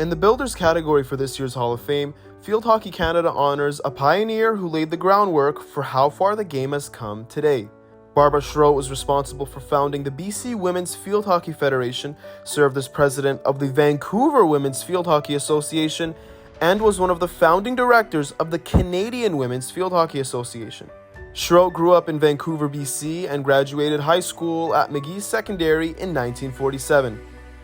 In the Builders category for this year's Hall of Fame, Field Hockey Canada honors a pioneer who laid the groundwork for how far the game has come today. Barbara Schrodt was responsible for founding the BC Women's Field Hockey Federation, served as president of the Vancouver Women's Field Hockey Association, and was one of the founding directors of the Canadian Women's Field Hockey Association. Schrodt grew up in Vancouver, BC, and graduated high school at McGee Secondary in 1947.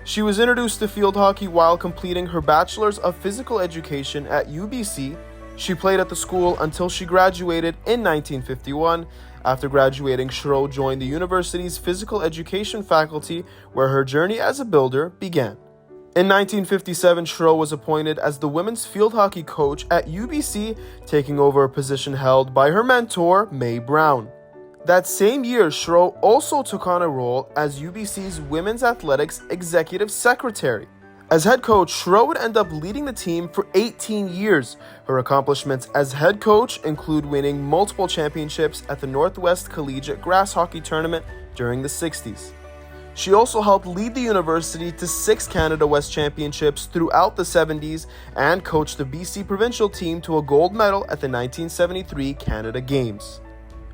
She was introduced to field hockey while completing her Bachelor's of Physical Education at UBC. She played at the school until she graduated in 1951. After graduating, Schrodt joined the university's physical education faculty, where her journey as a builder began. In 1957, Schrodt was appointed as the women's field hockey coach at UBC, taking over a position held by her mentor, Mae Brown. That same year, Schrodt also took on a role as UBC's Women's Athletics Executive Secretary. As head coach, Schrodt would end up leading the team for 18 years. Her accomplishments as head coach include winning multiple championships at the Northwest Collegiate Grass Hockey Tournament during the 60s. She also helped lead the university to 6 Canada West Championships throughout the 70s and coached the BC provincial team to a gold medal at the 1973 Canada Games.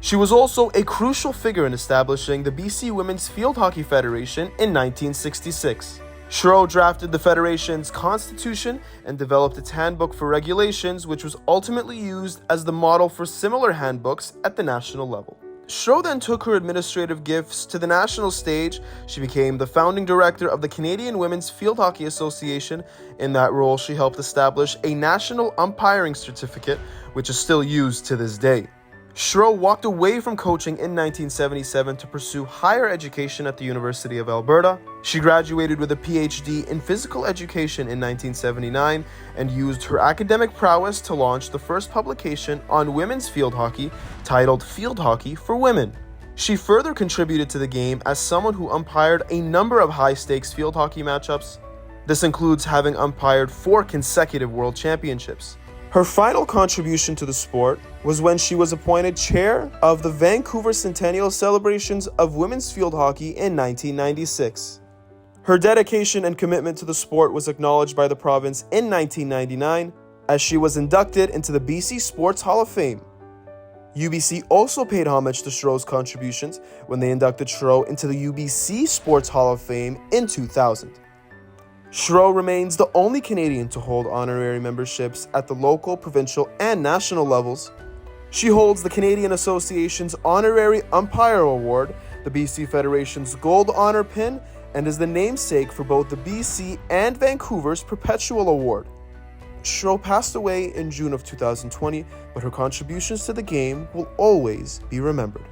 She was also a crucial figure in establishing the BC Women's Field Hockey Federation in 1966. Schrodt drafted the Federation's constitution and developed its handbook for regulations, which was ultimately used as the model for similar handbooks at the national level. Schrodt then took her administrative gifts to the national stage. She became the founding director of the Canadian Women's Field Hockey Association. In that role, she helped establish a national umpiring certificate, which is still used to this day. Schrodt walked away from coaching in 1977 to pursue higher education at the University of Alberta. She graduated with a PhD in physical education in 1979 and used her academic prowess to launch the first publication on women's field hockey, titled Field Hockey for Women. She further contributed to the game as someone who umpired a number of high-stakes field hockey matchups. This includes having umpired 4 consecutive World Championships. Her final contribution to the sport was when she was appointed chair of the Vancouver Centennial Celebrations of Women's Field Hockey in 1996. Her dedication and commitment to the sport was acknowledged by the province in 1999 as she was inducted into the BC Sports Hall of Fame. UBC also paid homage to Schrodt's contributions when they inducted Schrodt into the UBC Sports Hall of Fame in 2000. Schrodt remains the only Canadian to hold honorary memberships at the local, provincial, and national levels. She holds the Canadian Association's Honorary Umpire Award, the BC Federation's Gold Honor Pin, and is the namesake for both the BC and Vancouver's Perpetual Award. Schrodt passed away in June of 2020, but her contributions to the game will always be remembered.